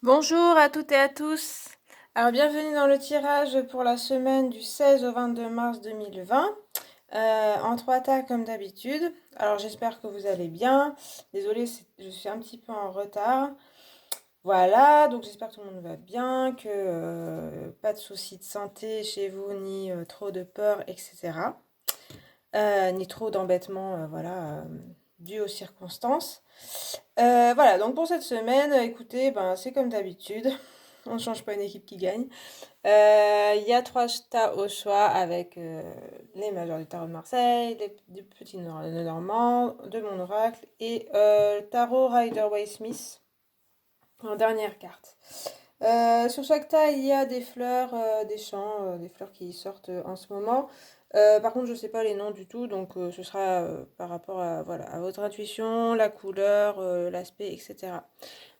Bonjour à toutes et à tous. Alors bienvenue dans le tirage pour la semaine du 16 au 22 mars 2020, en 3 tas comme d'habitude. Alors j'espère que vous allez bien. Désolée, je suis un petit peu en retard. Voilà, donc j'espère que tout le monde va bien, que pas de soucis de santé chez vous, ni trop de peur, etc. Ni trop d'embêtements, voilà, dû aux circonstances. Voilà, donc pour cette semaine, écoutez, ben, c'est comme d'habitude. On ne change pas une équipe qui gagne. Il y a 3 tas au choix avec les majors du tarot de Marseille, du petit Normand, de mon oracle et tarot Rider-Waite-Smith en dernière carte. Sur chaque tas, il y a des fleurs, des champs, des fleurs qui sortent en ce moment. Par contre, je ne sais pas les noms du tout, donc ce sera par rapport à, voilà, à votre intuition, la couleur, l'aspect, etc.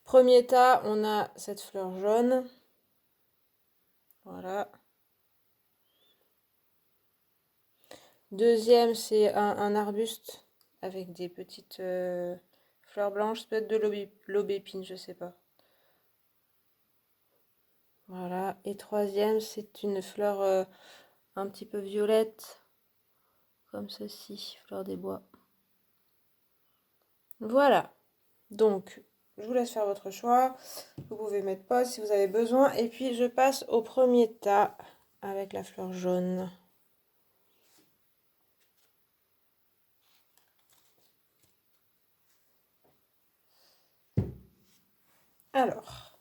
Premier tas, on a cette fleur jaune. Voilà. Deuxième, c'est un arbuste avec des petites fleurs blanches, peut-être de l'aubépine, je sais pas. Voilà. Et troisième, c'est une fleur un petit peu violette, comme ceci, fleur des bois. Voilà. Donc, je vous laisse faire votre choix. Vous pouvez mettre pause si vous avez besoin. Et puis, je passe au premier tas avec la fleur jaune. Alors,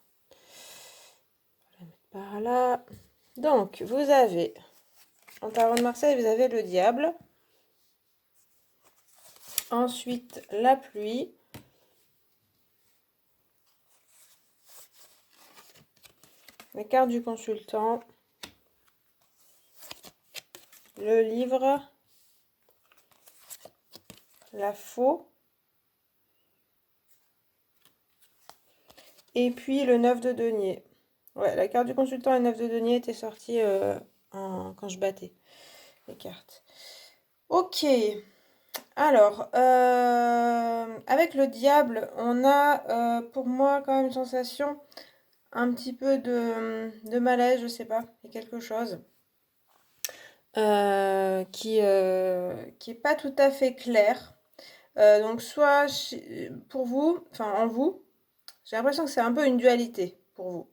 je vais mettre par là. Donc, vous avez, en tarot de Marseille, vous avez le diable. Ensuite, la pluie. La carte du consultant. Le livre. La faux. Et puis le 9 de denier. Ouais, la carte du consultant et le 9 de denier était sortie quand je battais les cartes. Ok. Alors, avec le diable, on a pour moi quand même une sensation un petit peu de malaise, je sais pas, il y a quelque chose qui est pas tout à fait clair. Donc soit pour vous, enfin en vous, j'ai l'impression que c'est un peu une dualité pour vous.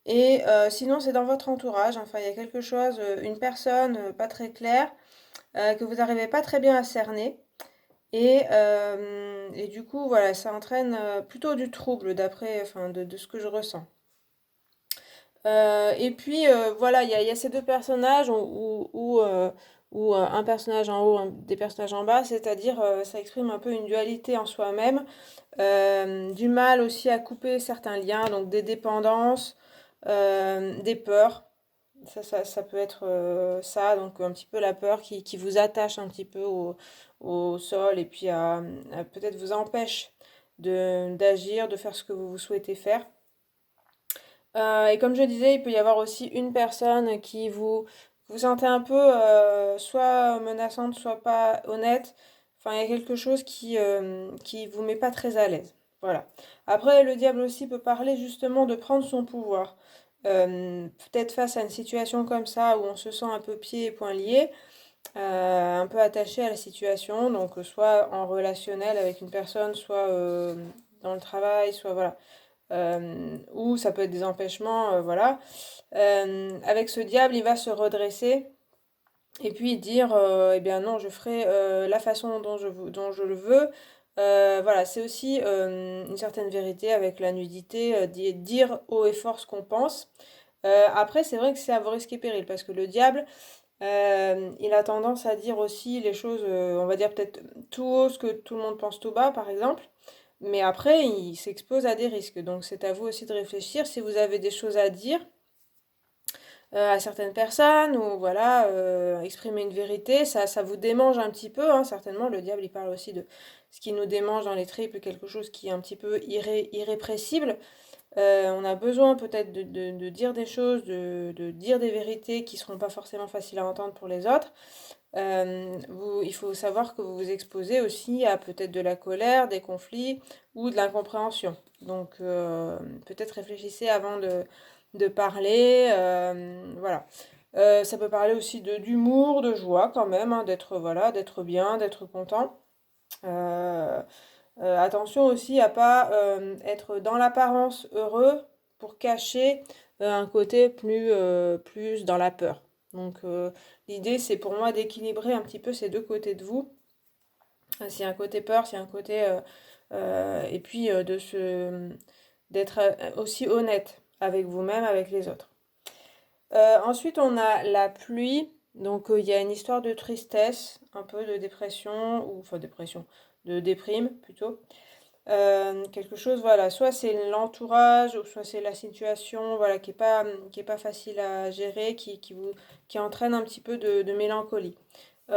Et sinon c'est dans votre entourage, enfin il y a quelque chose, une personne pas très claire, que vous n'arrivez pas très bien à cerner. Et du coup, voilà, ça entraîne plutôt du trouble d'après, enfin, de ce que je ressens. Et puis, voilà, il y a ces deux personnages où un personnage en haut, des personnages en bas, c'est-à-dire ça exprime un peu une dualité en soi-même, du mal aussi à couper certains liens, donc des dépendances, des peurs. Ça peut être ça, donc un petit peu la peur qui vous attache un petit peu au sol et puis peut-être vous empêche d'agir, de faire ce que vous souhaitez faire. Et comme je disais, il peut y avoir aussi une personne qui vous sentez un peu soit menaçante, soit pas honnête. Enfin, il y a quelque chose qui vous met pas très à l'aise. Voilà. Après, le diable aussi peut parler justement de prendre son pouvoir. Peut-être face à une situation comme ça où on se sent un peu pieds et poings liés, un peu attaché à la situation, donc soit en relationnel avec une personne, soit dans le travail, soit voilà. Ou ça peut être des empêchements, voilà. Avec ce diable, il va se redresser et puis dire, eh bien non, je ferai la façon dont je le veux. Voilà, c'est aussi une certaine vérité avec la nudité, dire haut et fort ce qu'on pense. Après, c'est vrai que c'est à vos risques et périls, parce que le diable, il a tendance à dire aussi les choses, on va dire peut-être tout haut, ce que tout le monde pense tout bas, par exemple. Mais après, il s'expose à des risques. Donc c'est à vous aussi de réfléchir si vous avez des choses à dire à certaines personnes ou voilà, exprimer une vérité, ça vous démange un petit peu, hein, certainement. Le diable, il parle aussi de ce qui nous démange dans les tripes, quelque chose qui est un petit peu irrépressible. On a besoin peut-être de dire des choses, de dire des vérités qui seront pas forcément faciles à entendre pour les autres. Il faut savoir que vous vous exposez aussi à peut-être de la colère, des conflits ou de l'incompréhension. Donc peut-être réfléchissez avant de parler. Voilà. Ça peut parler aussi d'humour, de joie quand même, hein, d'être voilà, d'être bien, d'être content. Euh, Attention aussi à pas être dans l'apparence heureux pour cacher un côté plus dans la peur. Donc l'idée c'est pour moi d'équilibrer un petit peu ces deux côtés de vous. S'il y a un côté peur, s'il y a un côté et puis d'être aussi honnête avec vous-même, avec les autres. Ensuite on a la pluie. Donc il y a une histoire de tristesse, un peu de dépression, ou enfin dépression, de déprime plutôt. Quelque chose, voilà, soit c'est l'entourage, ou soit c'est la situation, voilà, qui est pas facile à gérer, qui entraîne un petit peu de mélancolie.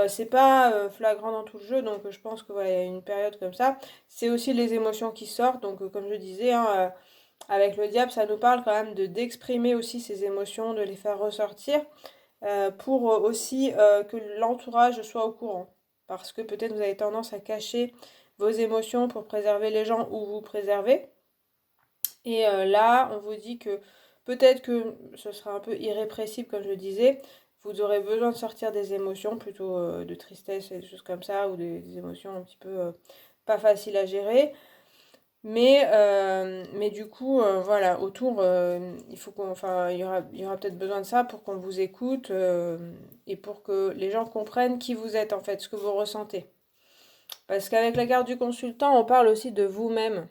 C'est pas flagrant dans tout le jeu, donc je pense que voilà, il y a une période comme ça. C'est aussi les émotions qui sortent, donc comme je disais, hein, avec le diable, ça nous parle quand même d'exprimer aussi ces émotions, de les faire ressortir, pour aussi que l'entourage soit au courant. Parce que peut-être vous avez tendance à cacher vos émotions pour préserver les gens ou vous préserver. Et là, on vous dit que peut-être que ce sera un peu irrépressible, comme je le disais. Vous aurez besoin de sortir des émotions, plutôt de tristesse et des choses comme ça, ou des émotions un petit peu pas faciles à gérer. Mais du coup, voilà, autour, enfin, il y aura peut-être besoin de ça pour qu'on vous écoute et pour que les gens comprennent qui vous êtes en fait, ce que vous ressentez. Parce qu'avec la carte du consultant, on parle aussi de vous-même,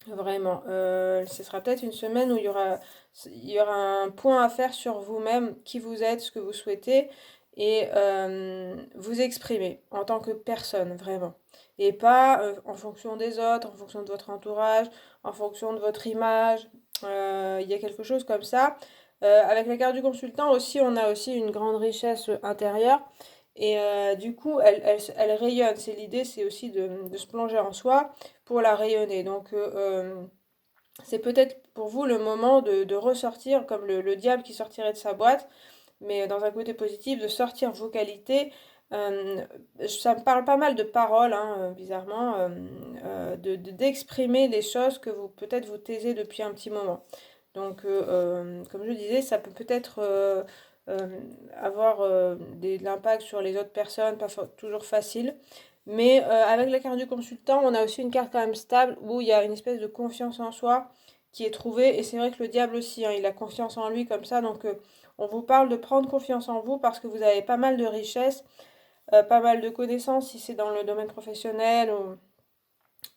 vraiment. Ce sera peut-être une semaine où il y aura un point à faire sur vous-même, qui vous êtes, ce que vous souhaitez, et vous exprimer en tant que personne, vraiment. Et pas en fonction des autres, en fonction de votre entourage, en fonction de votre image. Il y a quelque chose comme ça. Avec la carte du consultant aussi, on a aussi une grande richesse intérieure. Et du coup, elle rayonne. C'est l'idée, c'est aussi de se plonger en soi pour la rayonner. Donc, c'est peut-être pour vous le moment de ressortir, comme le diable qui sortirait de sa boîte, mais dans un côté positif, de sortir vos qualités. Euh, Ça me parle pas mal de paroles, hein, bizarrement, d'exprimer les choses que vous peut-être vous taisez depuis un petit moment. Donc, comme je disais, ça peut peut-être euh, avoir de l'impact sur les autres personnes, pas toujours facile. Mais avec la carte du consultant, on a aussi une carte quand même stable où il y a une espèce de confiance en soi qui est trouvée. Et c'est vrai que le diable aussi, hein, il a confiance en lui comme ça. Donc on vous parle de prendre confiance en vous parce que vous avez pas mal de richesses, pas mal de connaissances si c'est dans le domaine professionnel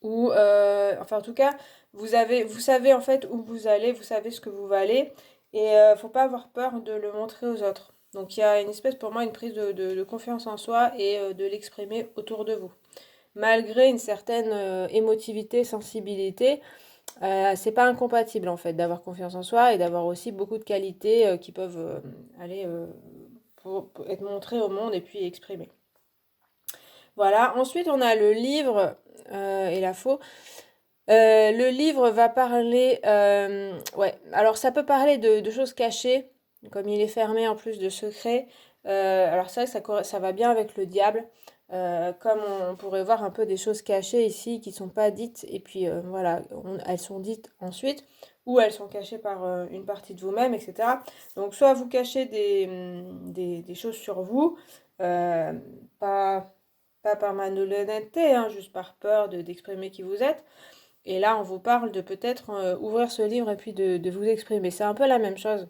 enfin en tout cas, vous savez en fait où vous allez, vous savez ce que vous valez et faut pas avoir peur de le montrer aux autres. Donc il y a une espèce pour moi une prise de confiance en soi et de l'exprimer autour de vous. Malgré une certaine émotivité, sensibilité, c'est pas incompatible en fait d'avoir confiance en soi et d'avoir aussi beaucoup de qualités qui peuvent aller pour être montrées au monde et puis exprimées. Voilà, ensuite on a le livre et la faux. Le livre va parler, ouais, alors ça peut parler de choses cachées, comme il est fermé en plus de secrets. Alors ça va bien avec le diable, comme on pourrait voir un peu des choses cachées ici qui sont pas dites, et puis voilà, elles sont dites ensuite, ou elles sont cachées par une partie de vous-même, etc. Donc soit vous cachez des choses sur vous, euh, pas, pas par malhonnêteté, hein, juste par peur d'exprimer qui vous êtes. Et là, on vous parle de peut-être ouvrir ce livre et puis de vous exprimer. C'est un peu la même chose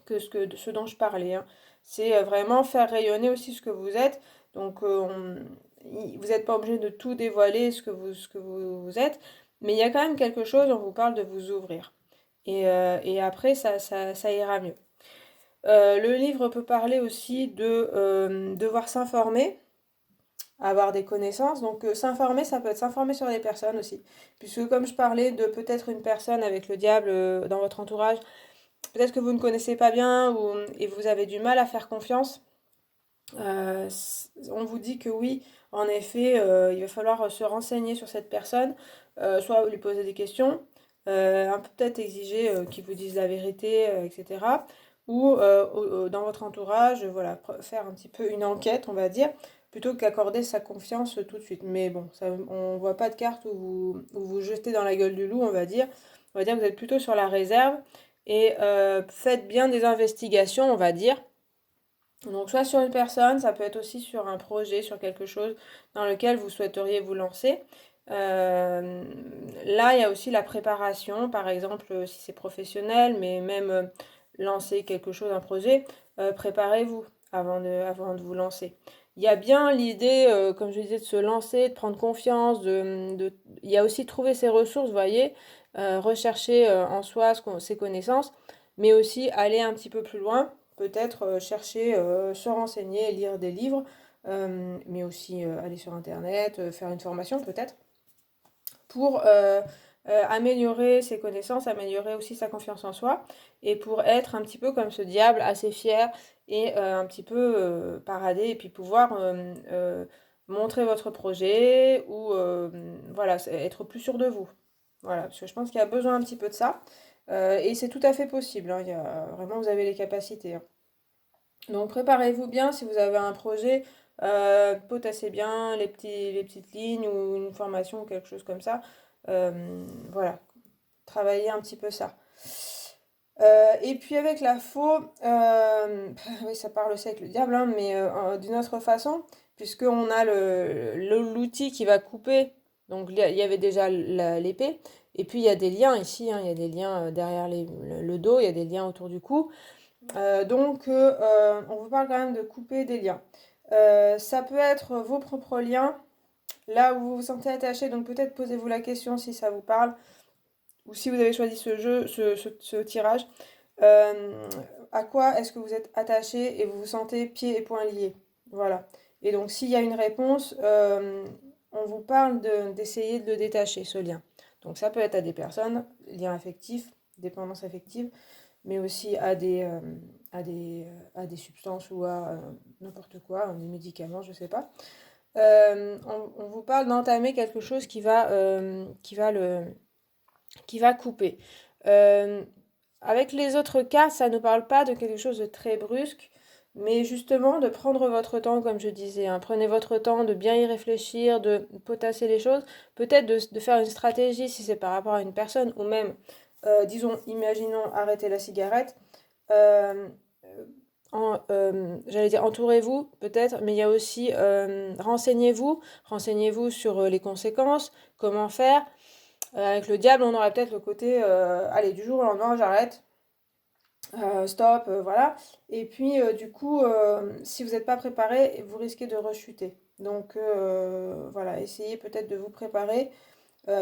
que ce dont je parlais, hein. C'est vraiment faire rayonner aussi ce que vous êtes. Donc, vous n'êtes pas obligé de tout dévoiler ce que vous êtes. Mais il y a quand même quelque chose, on vous parle de vous ouvrir. Et après, ça ira mieux. Le livre peut parler aussi de devoir s'informer, avoir des connaissances. Donc s'informer, ça peut être s'informer sur les personnes aussi. Puisque comme je parlais de peut-être une personne avec le diable dans votre entourage, peut-être que vous ne connaissez pas bien et vous avez du mal à faire confiance. On vous dit que oui, en effet, il va falloir se renseigner sur cette personne, soit lui poser des questions, peut-être exiger qu'il vous dise la vérité, etc. ou dans votre entourage, voilà, faire un petit peu une enquête, on va dire, plutôt qu'accorder sa confiance tout de suite. Mais bon, ça, on voit pas de carte où vous jetez dans la gueule du loup, on va dire. On va dire que vous êtes plutôt sur la réserve et faites bien des investigations, on va dire. Donc soit sur une personne, ça peut être aussi sur un projet, sur quelque chose dans lequel vous souhaiteriez vous lancer. Euh, Là, il y a aussi la préparation, par exemple, si c'est professionnel, mais même lancer quelque chose, un projet, préparez-vous avant de vous lancer. Il y a bien l'idée, comme je disais, de se lancer, de prendre confiance, il y a aussi trouver ses ressources, vous voyez, rechercher en soi ses connaissances, mais aussi aller un petit peu plus loin, peut-être chercher, se renseigner, lire des livres, mais aussi aller sur Internet, faire une formation peut-être pour améliorer ses connaissances, améliorer aussi sa confiance en soi, et pour être un petit peu comme ce diable, assez fier et un petit peu parader, et puis pouvoir montrer votre projet ou voilà, être plus sûr de vous. Voilà, parce que je pense qu'il y a besoin un petit peu de ça. Et c'est tout à fait possible, hein, vraiment, vous avez les capacités, hein. Donc préparez-vous bien si vous avez un projet, potassez bien les petites lignes ou une formation ou quelque chose comme ça. Voilà, travaillez un petit peu ça. Et puis avec la faux, oui, ça parle aussi avec le diable, hein, mais d'une autre façon, puisqu'on a l'outil qui va couper. Donc il y avait déjà l'épée, et puis il y a des liens ici, hein, il y a des liens derrière le dos, il y a des liens autour du cou. On vous parle quand même de couper des liens. Ça peut être vos propres liens, là où vous vous sentez attaché, donc peut-être posez-vous la question si ça vous parle, ou si vous avez choisi ce jeu, ce tirage. Euh, à quoi est-ce que vous êtes attaché et vous vous sentez pieds et poings liés? Voilà. Et donc s'il y a une réponse, on vous parle d'essayer de le détacher, ce lien. Donc ça peut être à des personnes, liens affectifs, dépendance affective, mais aussi à des substances ou à n'importe quoi, des médicaments, je sais pas. On vous parle d'entamer quelque chose qui va couper. Euh, Avec les autres cas, ça ne parle pas de quelque chose de très brusque, mais justement de prendre votre temps, comme je disais, hein. Prenez votre temps de bien y réfléchir, de potasser les choses, peut-être de faire une stratégie si c'est par rapport à une personne, ou même, disons, imaginons arrêter la cigarette. Euh, J'allais dire entourez-vous peut-être, mais il y a aussi renseignez-vous sur les conséquences, comment faire. Avec le diable, on aurait peut-être le côté allez, du jour au lendemain, j'arrête, stop, voilà. Et puis, du coup, si vous n'êtes pas préparé, vous risquez de rechuter. Donc, voilà, essayez peut-être de vous préparer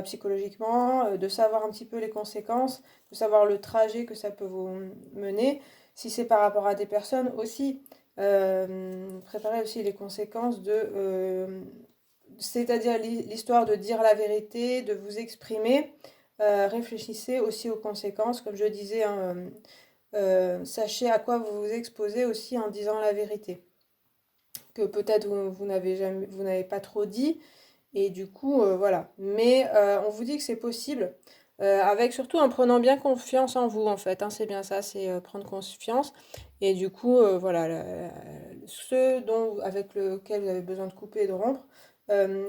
psychologiquement, de savoir un petit peu les conséquences, de savoir le trajet que ça peut vous mener. Si c'est par rapport à des personnes aussi, préparer aussi les conséquences c'est-à-dire l'histoire de dire la vérité, de vous exprimer. Réfléchissez aussi aux conséquences, comme je disais, hein, sachez à quoi vous vous exposez aussi en disant la vérité. Que peut-être vous n'avez pas trop dit, et du coup, voilà. Mais on vous dit que c'est possible, avec surtout en prenant bien confiance en vous, en fait, hein, c'est bien ça, c'est prendre confiance. Et du coup, voilà, ce avec lequel vous avez besoin de couper et de rompre,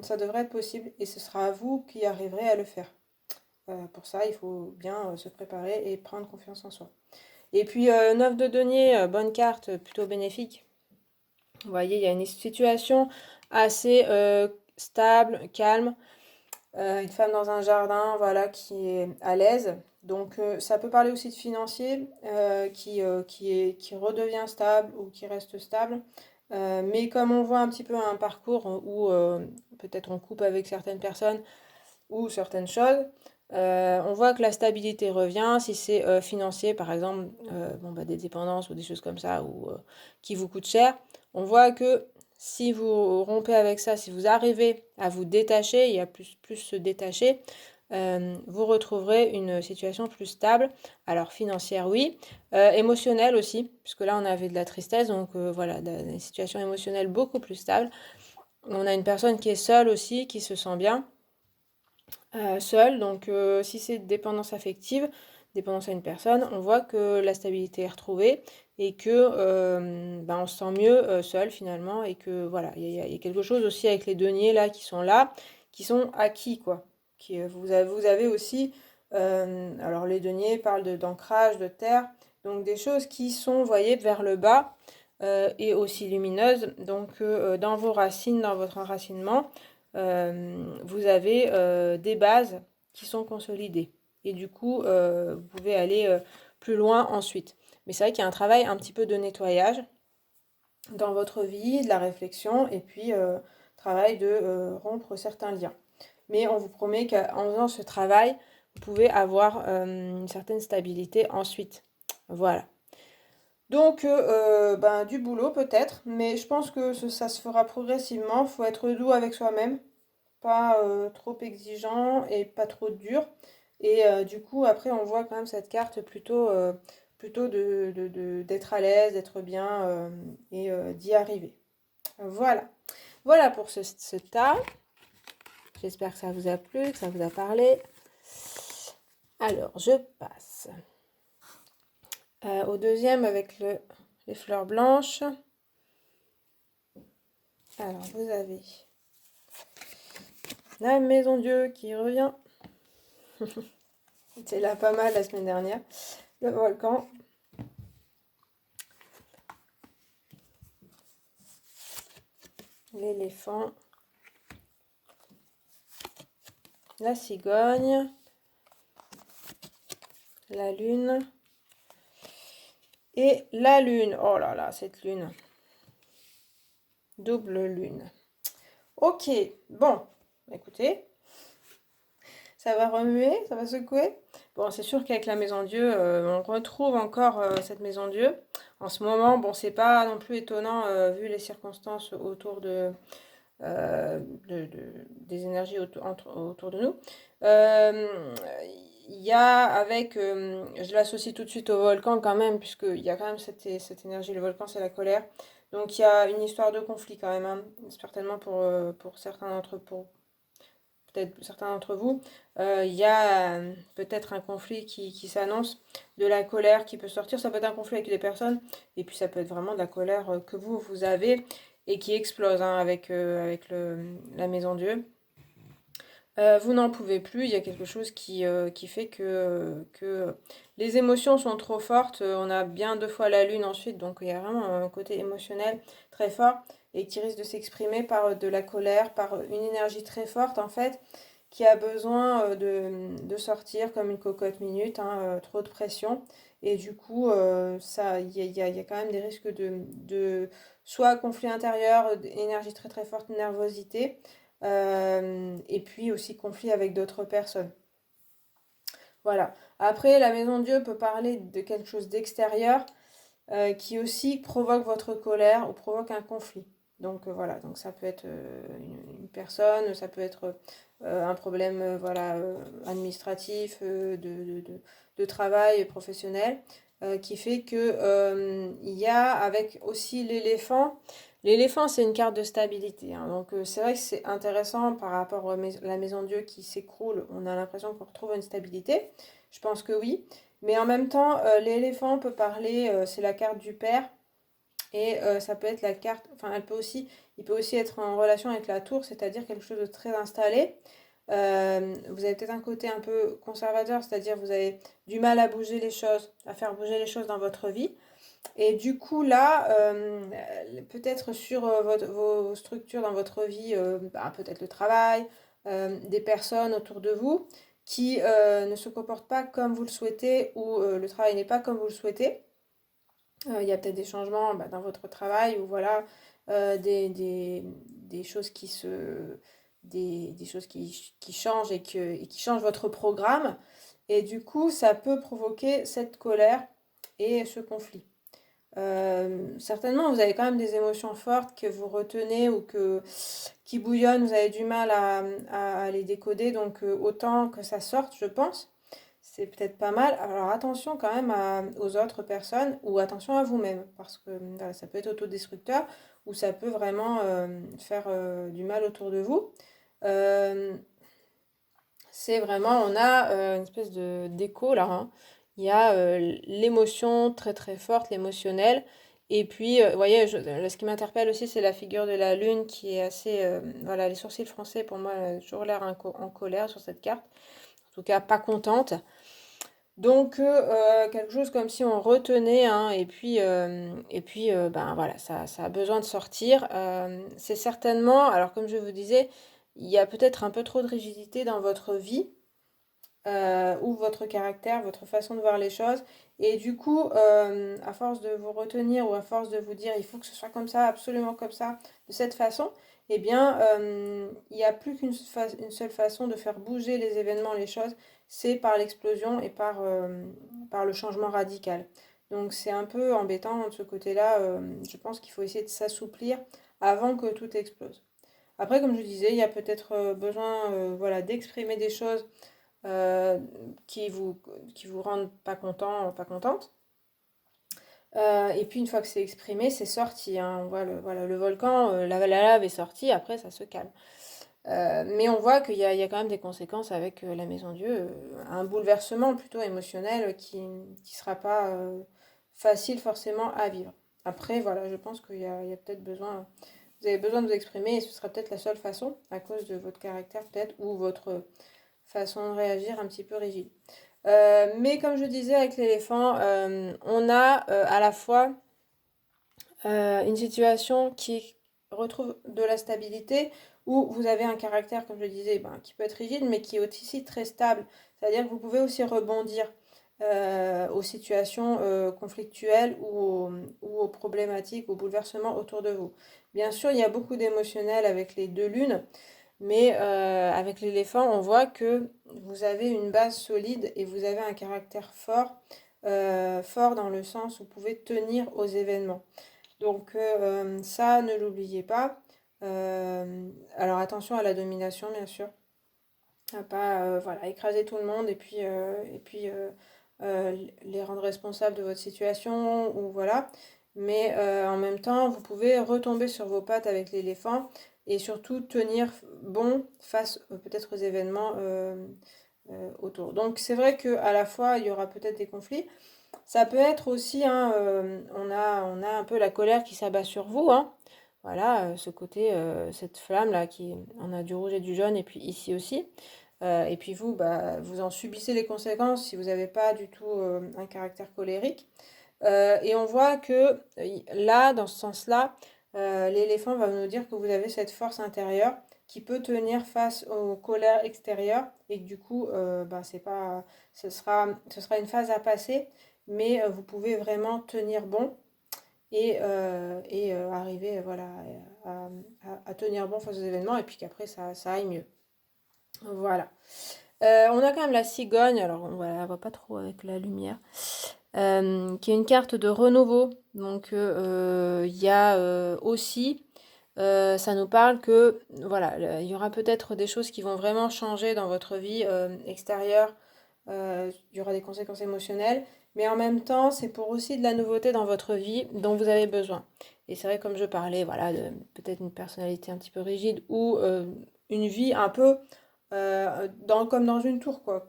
ça devrait être possible, et ce sera à vous qui arriverez à le faire. Pour ça, il faut bien se préparer et prendre confiance en soi. Et puis, 9 de denier, bonne carte, plutôt bénéfique. Vous voyez, il y a une situation assez stable, calme. Une femme dans un jardin, voilà, qui est à l'aise. Donc ça peut parler aussi de financier, qui redevient stable ou qui reste stable. Mais comme on voit un petit peu un parcours où peut-être on coupe avec certaines personnes ou certaines choses, on voit que la stabilité revient. Si c'est financier, par exemple, bon, bah, des dépendances ou des choses comme ça, ou qui vous coûtent cher, on voit que si vous rompez avec ça, si vous arrivez à vous détacher et à plus se détacher, vous retrouverez une situation plus stable. Alors financière, oui. Émotionnelle aussi, puisque là on avait de la tristesse, donc voilà, des situations émotionnelles beaucoup plus stables. On a une personne qui est seule aussi, qui se sent bien seule. Donc si c'est dépendance affective, dépendance à une personne, on voit que la stabilité est retrouvée et que on se sent mieux seul finalement et que voilà, il y a quelque chose aussi avec les deniers là, qui sont acquis quoi. Vous avez aussi, alors les deniers parlent d'ancrage, de terre, donc des choses qui sont, vous voyez, vers le bas et aussi lumineuses. Donc dans vos racines, dans votre enracinement, vous avez des bases qui sont consolidées. Et du coup, vous pouvez aller plus loin ensuite. Mais c'est vrai qu'il y a un travail un petit peu de nettoyage dans votre vie, de la réflexion, et puis travail de rompre certains liens. Mais on vous promet qu'en faisant ce travail, vous pouvez avoir une certaine stabilité ensuite. Voilà. Donc, du boulot peut-être, mais je pense que ça se fera progressivement. Il faut être doux avec soi-même, pas trop exigeant et pas trop dur. Et du coup, après, on voit quand même cette carte plutôt d'être à l'aise, d'être bien et d'y arriver. Voilà. Voilà pour ce tas. J'espère que ça vous a plu, que ça vous a parlé. Alors, je passe au deuxième avec les fleurs blanches. Alors, vous avez la maison Dieu qui revient. C'était là pas mal la semaine dernière. Le volcan. L'éléphant. La cigogne. La lune. Et la lune. Oh là là, cette lune. Double lune. Ok, bon, écoutez, ça va remuer, ça va secouer. Bon, c'est sûr qu'avec la maison Dieu, on retrouve encore cette maison Dieu. En ce moment, bon, c'est pas non plus étonnant vu les circonstances autour euh, des énergies autour de nous. Il y a avec, je l'associe tout de suite au volcan quand même, puisqu'il y a quand même cette énergie, le volcan c'est la colère. Donc il y a une histoire de conflit quand même, hein, certainement pour peut-être certains d'entre vous. Il y a peut-être un conflit qui s'annonce, de la colère qui peut sortir. Ça peut être un conflit avec des personnes, et puis ça peut être vraiment de la colère que vous avez et qui explose hein, avec la maison Dieu. Vous n'en pouvez plus, il y a quelque chose qui fait que les émotions sont trop fortes. On a bien deux fois la lune ensuite, donc il y a vraiment un côté émotionnel très fort et qui risque de s'exprimer par de la colère, par une énergie très forte en fait, qui a besoin de sortir comme une cocotte minute, hein, trop de pression. Et du coup, il y a quand même des risques de soit conflit intérieur, énergie très très forte, nervosité, et puis aussi conflit avec d'autres personnes. Voilà. Après, la maison Dieu peut parler de quelque chose d'extérieur qui aussi provoque votre colère ou provoque un conflit. Donc voilà, donc ça peut être une personne, ça peut être un problème voilà, administratif, de travail professionnel, qui fait que il y a avec aussi l'éléphant. L'éléphant, c'est une carte de stabilité, hein. Donc c'est vrai que c'est intéressant par rapport à la maison Dieu qui s'écroule. On a l'impression qu'on retrouve une stabilité. Je pense que oui. Mais en même temps, l'éléphant peut parler, c'est la carte du père. Et ça peut être la carte, enfin il peut aussi être en relation avec la tour, c'est-à-dire quelque chose de très installé. Vous avez peut-être un côté un peu conservateur, c'est-à-dire vous avez du mal à bouger les choses, à faire bouger les choses dans votre vie. Et du coup là, peut-être sur vos structures dans votre vie, peut-être le travail, des personnes autour de vous qui ne se comportent pas comme vous le souhaitez ou le travail n'est pas comme vous le souhaitez. Il y a peut-être des changements dans votre travail ou voilà des choses des choses qui changent et qui changent votre programme. Et du coup, ça peut provoquer cette colère et ce conflit. Certainement, vous avez quand même des émotions fortes que vous retenez ou qui bouillonnent, vous avez du mal à les décoder, donc autant que ça sorte, je pense. C'est peut-être pas mal. Alors attention quand même aux autres personnes ou attention à vous-même, parce que voilà, ça peut être autodestructeur ou ça peut vraiment faire du mal autour de vous. C'est vraiment, on a une espèce d'écho là, hein. il y a l'émotion très très forte, l'émotionnel. Et puis, vous voyez, ce qui m'interpelle aussi, c'est la figure de la lune qui est assez... voilà, les sourcils français, pour moi, ont toujours l'air en colère sur cette carte. En tout cas, pas contente. Donc, quelque chose comme si on retenait, hein, et puis ben voilà, ça a besoin de sortir. C'est certainement, alors comme je vous disais, il y a peut-être un peu trop de rigidité dans votre vie, ou votre caractère, votre façon de voir les choses. Et du coup, à force de vous retenir ou à force de vous dire il faut que ce soit comme ça, absolument comme ça, de cette façon, eh bien, il n'y a plus une seule façon de faire bouger les événements, les choses, c'est par l'explosion et par le changement radical. Donc c'est un peu embêtant de ce côté-là. Je pense qu'il faut essayer de s'assouplir avant que tout explose. Après, comme je disais, il y a peut-être besoin voilà, d'exprimer des choses euh, qui vous, qui vous rendent pas content, pas contente. Et puis une fois que c'est exprimé, c'est sorti, hein. On voit voilà, le volcan, la lave est sortie, après ça se calme. Mais on voit qu'il y a quand même des conséquences avec la Maison Dieu, un bouleversement plutôt émotionnel qui sera pas facile forcément à vivre. Après, voilà, je pense qu'il y a peut-être besoin, vous avez besoin de vous exprimer et ce sera peut-être la seule façon, à cause de votre caractère peut-être, ou votre façon de réagir un petit peu rigide. Mais comme je disais avec l'éléphant, on a à la fois une situation qui retrouve de la stabilité, où vous avez un caractère, comme je disais, ben, qui peut être rigide, mais qui est aussi très stable. C'est-à-dire que vous pouvez aussi rebondir aux situations conflictuelles ou aux problématiques, aux bouleversements autour de vous. Bien sûr, il y a beaucoup d'émotionnel avec les deux lunes, mais avec l'éléphant, on voit que vous avez une base solide et vous avez un caractère fort, fort dans le sens où vous pouvez tenir aux événements. Donc ça, ne l'oubliez pas. Alors attention à la domination, bien sûr. À pas voilà, écraser tout le monde et puis les rendre responsables de votre situation ou voilà. Mais en même temps, vous pouvez retomber sur vos pattes avec l'éléphant et surtout tenir bon face peut-être aux événements autour. Donc c'est vrai qu'à la fois, il y aura peut-être des conflits. Ça peut être aussi, hein, on a un peu la colère qui s'abat sur vous, hein. Voilà, ce côté, cette flamme-là qui, on a du rouge et du jaune, et puis ici aussi. Et puis vous, bah, vous en subissez les conséquences si vous n'avez pas du tout un caractère colérique. Et on voit que là, dans ce sens-là, l'éléphant va nous dire que vous avez cette force intérieure qui peut tenir face aux colères extérieures et que du coup, bah, c'est pas, ce sera une phase à passer, mais vous pouvez vraiment tenir bon et arriver voilà, à tenir bon face aux événements et puis qu'après ça aille mieux. Voilà. On a quand même la cigogne, alors on ne voit pas trop avec la lumière, qui est une carte de renouveau. Donc il y a aussi, ça nous parle que voilà, il y aura peut-être des choses qui vont vraiment changer dans votre vie extérieure. Il y aura des conséquences émotionnelles, mais en même temps, c'est pour aussi de la nouveauté dans votre vie dont vous avez besoin. Et c'est vrai, comme je parlais, voilà, de peut-être une personnalité un petit peu rigide ou une vie un peu comme dans une tour, quoi,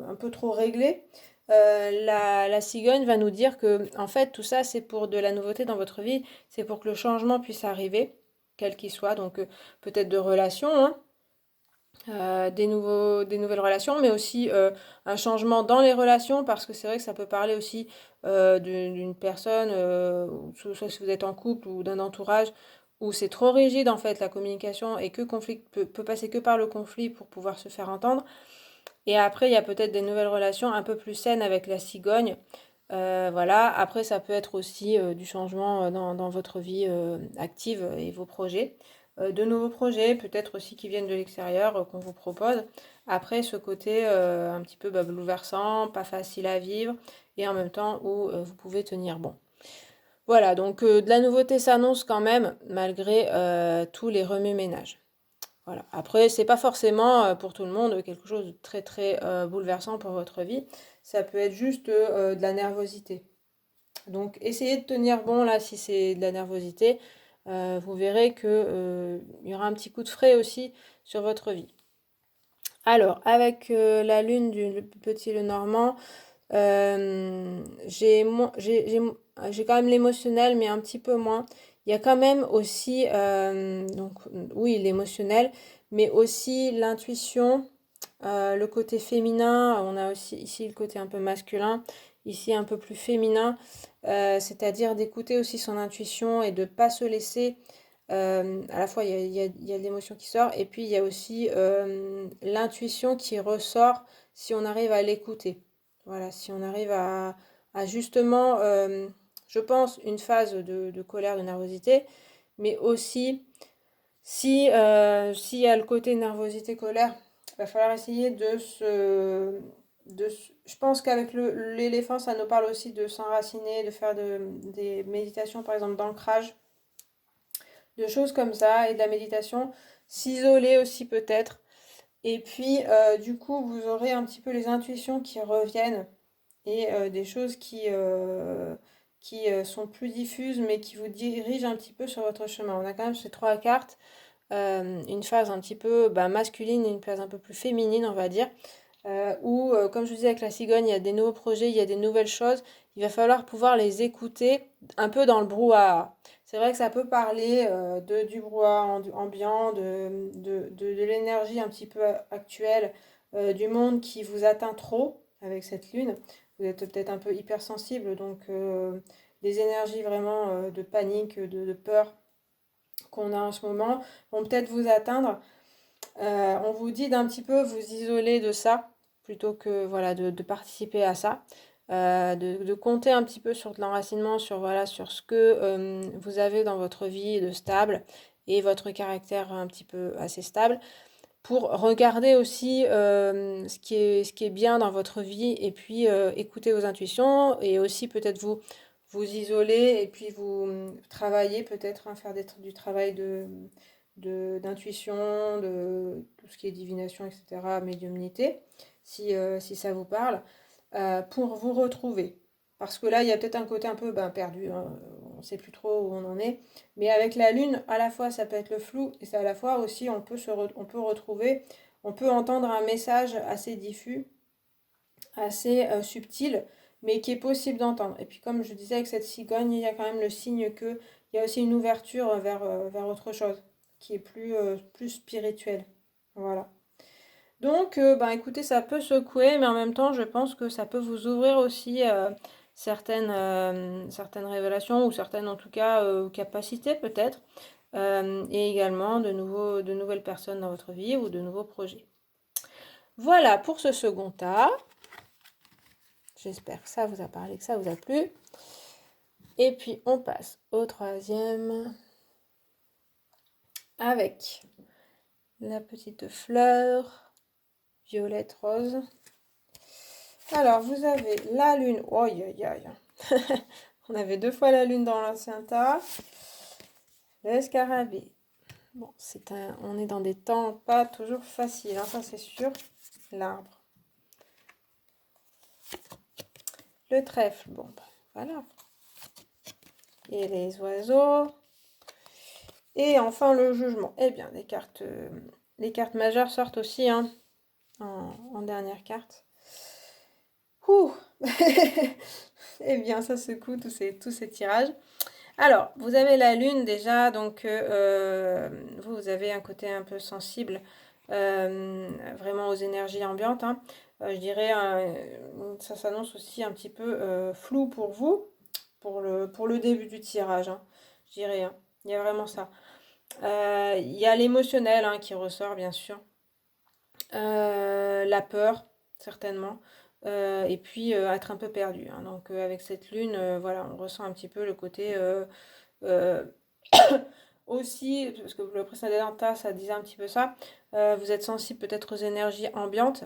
un peu trop réglée. La cigogne va nous dire que, en fait, tout ça, c'est pour de la nouveauté dans votre vie, c'est pour que le changement puisse arriver, quel qu'il soit, donc peut-être de relations, hein, des nouvelles relations, mais aussi un changement dans les relations, parce que c'est vrai que ça peut parler aussi d'une personne, soit si vous êtes en couple ou d'un entourage, où c'est trop rigide en fait la communication et que conflit peut passer que par le conflit pour pouvoir se faire entendre. Et après, il y a peut-être des nouvelles relations un peu plus saines avec la cigogne. Voilà, après ça peut être aussi du changement dans votre vie active et vos projets. De nouveaux projets, peut-être aussi qui viennent de l'extérieur, qu'on vous propose. Après, ce côté un petit peu bah, bouleversant, pas facile à vivre, et en même temps où vous pouvez tenir bon. Voilà, donc de la nouveauté s'annonce quand même, malgré tous les remue-ménages. Voilà. Après, c'est pas forcément pour tout le monde quelque chose de très très bouleversant pour votre vie. Ça peut être juste de la nervosité. Donc, essayez de tenir bon là si c'est de la nervosité. Vous verrez que il y aura un petit coup de frais aussi sur votre vie. Alors, avec la lune du petit Lenormand, J'ai quand même l'émotionnel, mais un petit peu moins. Il y a quand même aussi, donc oui, l'émotionnel, mais aussi l'intuition, le côté féminin. On a aussi ici le côté un peu masculin, ici un peu plus féminin, c'est-à-dire d'écouter aussi son intuition et de ne pas se laisser. À la fois, il y a l'émotion qui sort, et puis il y a aussi l'intuition qui ressort si on arrive à l'écouter. Voilà, si on arrive à justement, je pense, une phase de colère, de nervosité, mais aussi s'il y a le côté nervosité, colère, il va falloir essayer je pense qu'avec l'éléphant, ça nous parle aussi de s'enraciner, de faire des méditations, par exemple, d'ancrage, de choses comme ça, et de la méditation, s'isoler aussi peut-être. Et puis, du coup, vous aurez un petit peu les intuitions qui reviennent et des choses qui sont plus diffuses, mais qui vous dirigent un petit peu sur votre chemin. On a quand même ces trois cartes, une phase un petit peu masculine et une phase un peu plus féminine, on va dire, où, comme je vous disais avec la cigogne, il y a des nouveaux projets, il y a des nouvelles choses. Il va falloir pouvoir les écouter un peu dans le brouhaha. C'est vrai que ça peut parler du brouhaha ambiant, de l'énergie un petit peu actuelle, du monde qui vous atteint trop avec cette lune. Vous êtes peut-être un peu hypersensible, donc des énergies vraiment de panique, de peur qu'on a en ce moment vont peut-être vous atteindre. On vous dit d'un petit peu vous isoler de ça plutôt que voilà de participer à ça. De compter un petit peu sur de l'enracinement, sur, voilà, sur ce que vous avez dans votre vie de stable et votre caractère un petit peu assez stable, pour regarder aussi ce qui est bien dans votre vie, et puis écouter vos intuitions, et aussi peut-être vous isoler, et puis vous travailler peut-être, hein, faire du travail d'intuition, de tout ce qui est divination, etc., médiumnité, si ça vous parle, pour vous retrouver. Parce que là, il y a peut-être un côté un peu perdu, hein, on ne sait plus trop où on en est. Mais avec la lune, à la fois, ça peut être le flou, et c'est à la fois aussi, on peut retrouver, on peut entendre un message assez diffus, assez subtil, mais qui est possible d'entendre. Et puis, comme je disais avec cette cigogne, il y a quand même le signe que il y a aussi une ouverture vers autre chose, qui est plus spirituelle. Voilà. Donc, écoutez, ça peut secouer, mais en même temps, je pense que ça peut vous ouvrir aussi certaines révélations, ou certaines, en tout cas, capacités peut-être, et également de nouvelles personnes dans votre vie, ou de nouveaux projets. Voilà pour ce second tas. J'espère que ça vous a parlé, que ça vous a plu. Et puis, on passe au troisième avec la petite fleur violette rose. Alors, vous avez la lune. Oh, aïe, aïe, aïe. On avait deux fois la lune dans l'ancien tas. Le scarabée. Bon, on est dans des temps pas toujours faciles, hein, ça c'est sûr. L'arbre. Le trèfle. Bon, voilà. Et les oiseaux. Et enfin le jugement. Eh bien, les cartes majeures sortent aussi, hein, en dernière carte. Ouh. Eh bien, ça secoue tous ces tirages. Alors, vous avez la lune déjà, donc vous avez un côté un peu sensible, vraiment aux énergies ambiantes, hein. Je dirais, ça s'annonce aussi un petit peu flou pour vous, pour le début du tirage, hein, je dirais, hein. Il y a vraiment ça. Il y a l'émotionnel, hein, qui ressort, bien sûr. La peur, certainement. Et puis être un peu perdu, hein. Donc avec cette lune, voilà, on ressent un petit peu le côté euh, aussi, parce que le précédent tas, ça disait un petit peu ça, vous êtes sensible peut-être aux énergies ambiantes.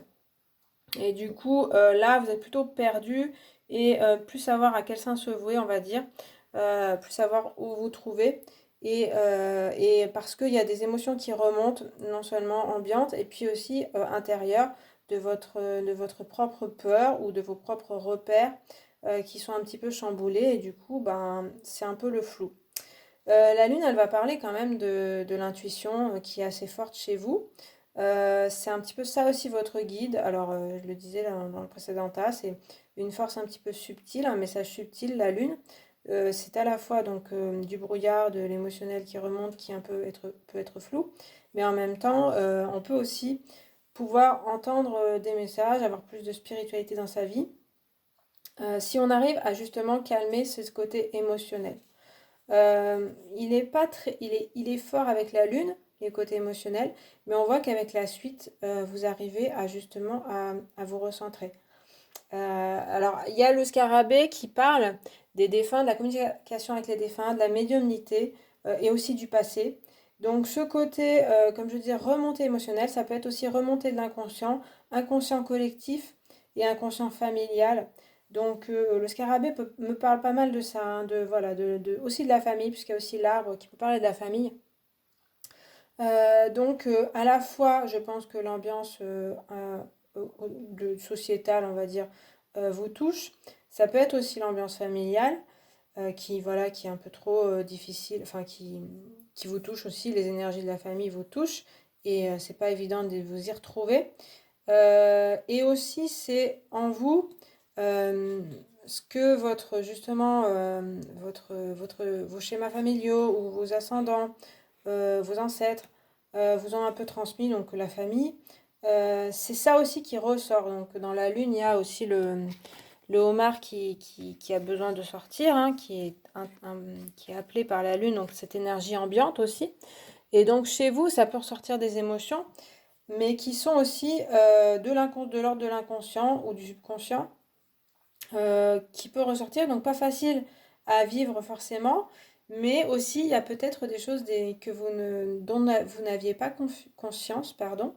Et du coup, là, vous êtes plutôt perdu, et plus savoir à quel sein se vouer, on va dire, plus savoir où vous trouver. Et parce qu'il y a des émotions qui remontent, non seulement ambiantes, et puis aussi intérieures, de votre propre peur, ou de vos propres repères qui sont un petit peu chamboulés, et du coup, c'est un peu le flou. La lune, elle va parler quand même de l'intuition qui est assez forte chez vous. C'est un petit peu ça aussi votre guide. Alors, je le disais dans le précédent tas, c'est une force un petit peu subtile, un message subtil, la lune. C'est à la fois donc du brouillard, de l'émotionnel qui remonte, qui peut être flou, mais en même temps, on peut aussi pouvoir entendre des messages, avoir plus de spiritualité dans sa vie, si on arrive à justement calmer ce côté émotionnel. Il est pas très, il est fort avec la lune, les côtés émotionnels, mais on voit qu'avec la suite, vous arrivez à justement à vous recentrer. Alors, il y a le scarabée qui parle des défunts, de la communication avec les défunts, de la médiumnité et aussi du passé. Donc, ce côté, comme je dis, remontée émotionnelle, ça peut être aussi remontée de l'inconscient, inconscient collectif et inconscient familial. Donc, le scarabée me parle pas mal de ça, hein, voilà, aussi de la famille, puisqu'il y a aussi l'arbre qui peut parler de la famille. Donc, à la fois, je pense que l'ambiance sociétale, on va dire, vous touche. Ça peut être aussi l'ambiance familiale, voilà, qui est un peu trop difficile, enfin, qui vous touche aussi. Les énergies de la famille vous touchent et c'est pas évident de vous y retrouver. Et aussi, c'est en vous ce que justement, vos schémas familiaux ou vos ascendants, vos ancêtres vous ont un peu transmis, donc la famille. C'est ça aussi qui ressort. Donc dans la lune, il y a aussi le homard qui a besoin de sortir, hein, qui est appelé par la lune, donc cette énergie ambiante aussi. Et donc chez vous, ça peut ressortir des émotions, mais qui sont aussi de l'ordre de l'inconscient ou du subconscient, qui peut ressortir, donc pas facile à vivre forcément, mais aussi il y a peut-être des choses dont vous n'aviez pas conscience, pardon,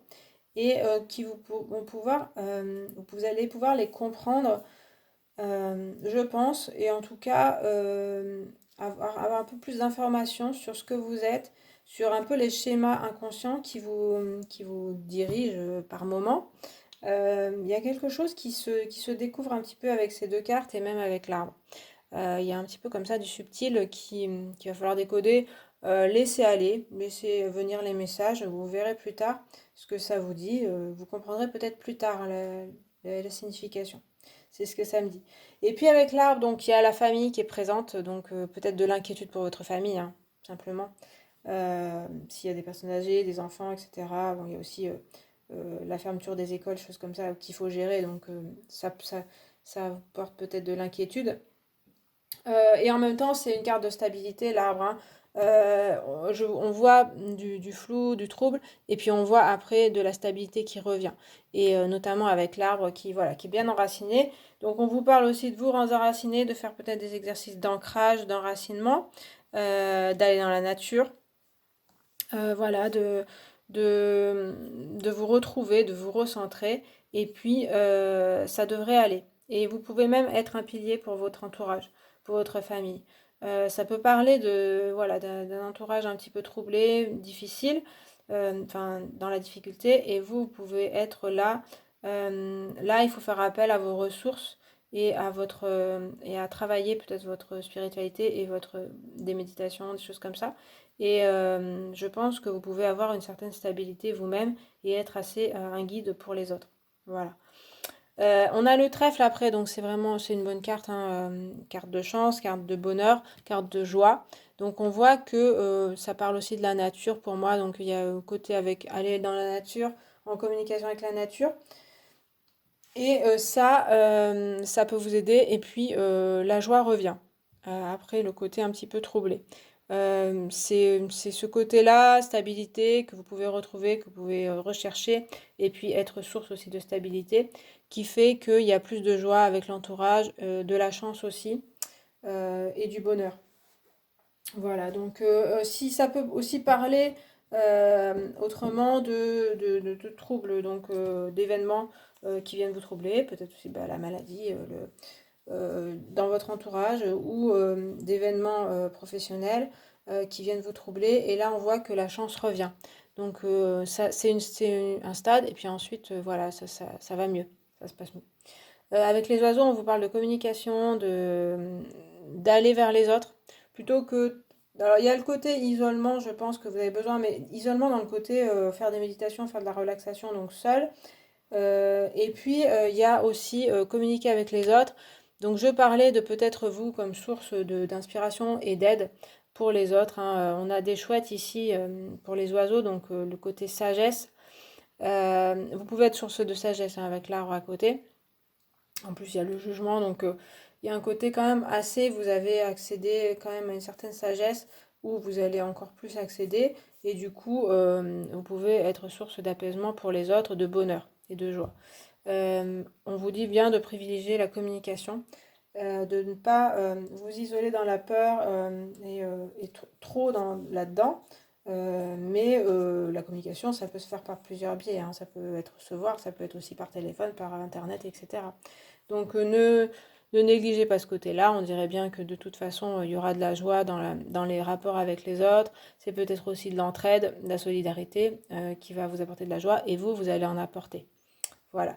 et qui vont pouvoir, vous allez pouvoir les comprendre, je pense, et en tout cas avoir un peu plus d'informations sur ce que vous êtes, sur un peu les schémas inconscients qui vous dirigent par moment. Il y a quelque chose qui se découvre un petit peu avec ces deux cartes et même avec l'arbre. Il y a un petit peu comme ça du subtil qui va falloir décoder. Laissez aller, laissez venir les messages, vous verrez plus tard ce que ça vous dit. Vous comprendrez peut-être plus tard la signification. C'est ce que ça me dit. Et puis avec l'arbre, donc il y a la famille qui est présente, donc peut-être de l'inquiétude pour votre famille, hein, simplement. S'il y a des personnes âgées, des enfants, etc. Bon, il y a aussi la fermeture des écoles, choses comme ça qu'il faut gérer, donc ça porte peut-être de l'inquiétude. Et en même temps, c'est une carte de stabilité, l'arbre, hein. On voit du flou, du trouble, et puis on voit après de la stabilité qui revient. Et notamment avec l'arbre voilà, qui est bien enraciné. Donc on vous parle aussi de vous enraciner, de faire peut-être des exercices d'ancrage, d'enracinement, d'aller dans la nature. Voilà, de vous retrouver, de vous recentrer, et puis ça devrait aller. Et vous pouvez même être un pilier pour votre entourage, pour votre famille. Ça peut parler voilà, d'un entourage un petit peu troublé, difficile, enfin, dans la difficulté, et vous pouvez être là. Là, il faut faire appel à vos ressources et à travailler peut-être votre spiritualité et des méditations, des choses comme ça. Et je pense que vous pouvez avoir une certaine stabilité vous-même et être assez un guide pour les autres. Voilà. On a le trèfle après, donc c'est une bonne carte, hein, carte de chance, carte de bonheur, carte de joie. Donc on voit que ça parle aussi de la nature pour moi. Donc il y a le côté avec aller dans la nature, en communication avec la nature. Et ça peut vous aider. Et puis la joie revient. Après le côté un petit peu troublé. C'est ce côté-là, stabilité, que vous pouvez retrouver, que vous pouvez rechercher, et puis être source aussi de stabilité, qui fait qu'il y a plus de joie avec l'entourage, de la chance aussi, et du bonheur. Voilà, donc si ça peut aussi parler autrement de troubles, donc d'événements qui viennent vous troubler, peut-être aussi la maladie, dans votre entourage ou d'événements professionnels qui viennent vous troubler. Et là, on voit que la chance revient. Donc, ça, un stade. Et puis ensuite, voilà, ça va mieux. Ça se passe mieux. Avec les oiseaux, on vous parle de communication, d'aller vers les autres. Plutôt que... Alors, il y a le côté isolement, je pense que vous avez besoin, mais isolement dans le côté faire des méditations, faire de la relaxation, donc seul. Et puis, il y a aussi communiquer avec les autres. Donc, je parlais de peut-être vous comme source d'inspiration et d'aide pour les autres, hein. On a des chouettes ici pour les oiseaux, donc le côté sagesse. Vous pouvez être source de sagesse hein, avec l'arbre à côté. En plus, il y a le jugement, donc il y a un côté quand même assez, vous avez accédé quand même à une certaine sagesse où vous allez encore plus accéder et du coup, vous pouvez être source d'apaisement pour les autres, de bonheur et de joie. On vous dit bien de privilégier la communication, de ne pas vous isoler dans la peur et trop là-dedans. Mais la communication, ça peut se faire par plusieurs biais, hein. Ça peut être se voir, ça peut être aussi par téléphone, par internet, etc. Donc ne négligez pas ce côté-là. On dirait bien que de toute façon, il y aura de la joie dans les rapports avec les autres. C'est peut-être aussi de l'entraide, de la solidarité qui va vous apporter de la joie et vous allez en apporter. Voilà.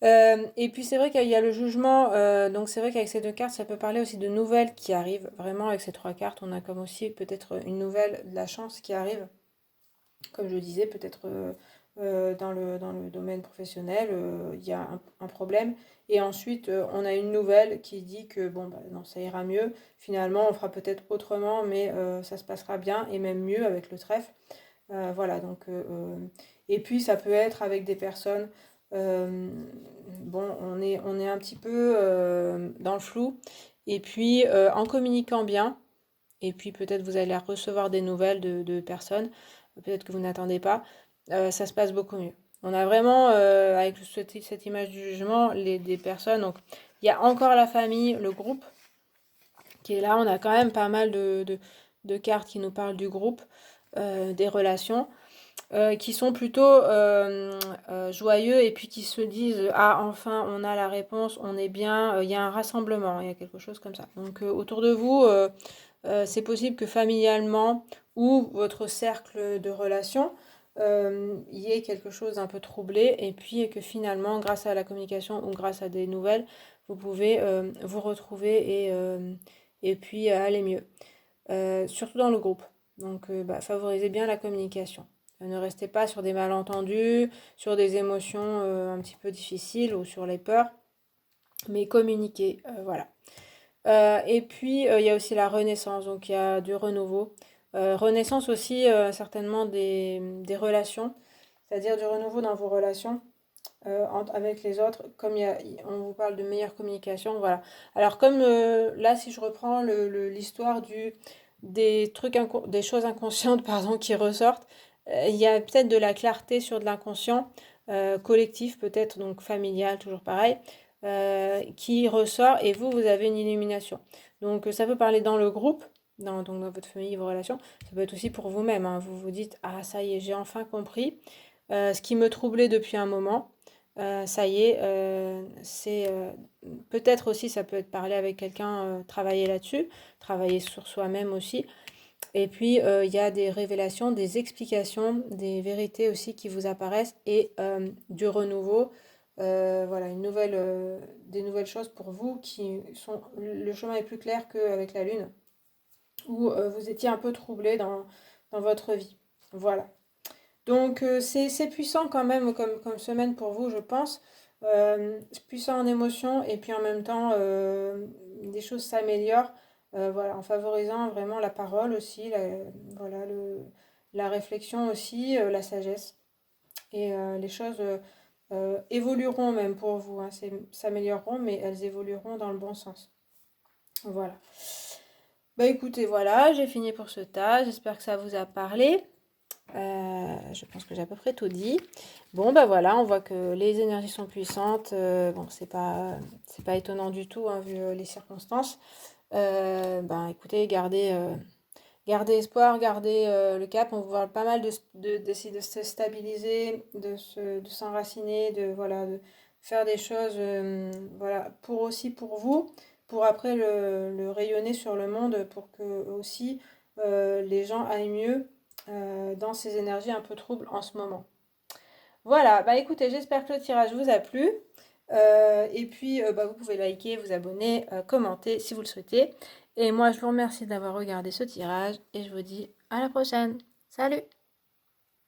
Et puis c'est vrai qu'il y a le jugement, donc c'est vrai qu'avec ces deux cartes, ça peut parler aussi de nouvelles qui arrivent. Vraiment, avec ces trois cartes, on a comme aussi peut-être une nouvelle de la chance qui arrive. Comme je disais, peut-être dans le domaine professionnel, il y a un problème. Et ensuite, on a une nouvelle qui dit que bon, bah, non, ça ira mieux. Finalement, on fera peut-être autrement, mais ça se passera bien et même mieux avec le trèfle. Voilà, donc, et puis ça peut être avec des personnes. euh, bon, on est un petit peu dans le flou. Et puis, en communiquant bien, et puis peut-être vous allez recevoir des nouvelles de personnes, peut-être que vous n'attendez pas, ça se passe beaucoup mieux. On a vraiment, avec cette image du jugement, des personnes. Donc, il y a encore la famille, le groupe qui est là. On a quand même pas mal de cartes qui nous parlent du groupe, des relations qui sont plutôt joyeux et puis qui se disent ah enfin on a la réponse, on est bien, il y a un rassemblement, il y a quelque chose comme ça. Donc autour de vous, c'est possible que familialement ou votre cercle de relations, il y ait quelque chose d'un peu troublé et puis que finalement grâce à la communication ou grâce à des nouvelles, vous pouvez vous retrouver et puis aller mieux. Surtout dans le groupe. Donc, bah, favorisez bien la communication. Ne restez pas sur des malentendus, sur des émotions un petit peu difficiles ou sur les peurs, mais communiquez. Voilà. Et puis, il y a aussi la renaissance, donc il y a du renouveau. Renaissance aussi, certainement des relations, c'est-à-dire du renouveau dans vos relations avec les autres, comme on vous parle de meilleure communication, voilà. Alors comme là, si je reprends l'histoire des choses inconscientes, pardon, qui ressortent, il y a peut-être de la clarté sur de l'inconscient, collectif peut-être, donc familial, toujours pareil, qui ressort et vous avez une illumination. Donc ça peut parler dans le groupe, donc dans votre famille, vos relations, ça peut être aussi pour vous-même, hein. Vous vous dites, ah ça y est, j'ai enfin compris ce qui me troublait depuis un moment. Ça y est, c'est peut-être aussi ça peut être parler avec quelqu'un, travailler là-dessus, travailler sur soi-même aussi. Et puis il y a des révélations, des explications, des vérités aussi qui vous apparaissent et du renouveau. Voilà, des nouvelles choses pour vous qui sont. Le chemin est plus clair qu'avec la lune, où vous étiez un peu troublé dans votre vie. Voilà. Donc c'est puissant quand même comme semaine pour vous, je pense. C'est puissant en émotion et puis en même temps, des choses s'améliorent voilà, en favorisant vraiment la parole aussi, voilà, la réflexion aussi, la sagesse. Et les choses évolueront même pour vous, hein, s'amélioreront, mais elles évolueront dans le bon sens. Voilà. Bah écoutez, voilà, j'ai fini pour ce tas. J'espère que ça vous a parlé. Je pense que j'ai à peu près tout dit. Bon, bah voilà, on voit que les énergies sont puissantes. Bon, c'est pas étonnant du tout, hein, vu les circonstances. Ben, écoutez, gardez espoir, gardez le cap. On voit pas mal d'essayer de se stabiliser, de s'enraciner, voilà, de faire des choses, voilà, pour vous, pour après le rayonner sur le monde, pour que aussi les gens aillent mieux dans ces énergies un peu troubles en ce moment. Voilà, bah écoutez, j'espère que le tirage vous a plu. Et puis, bah, vous pouvez liker, vous abonner, commenter si vous le souhaitez. Et moi, je vous remercie d'avoir regardé ce tirage et je vous dis à la prochaine. Salut!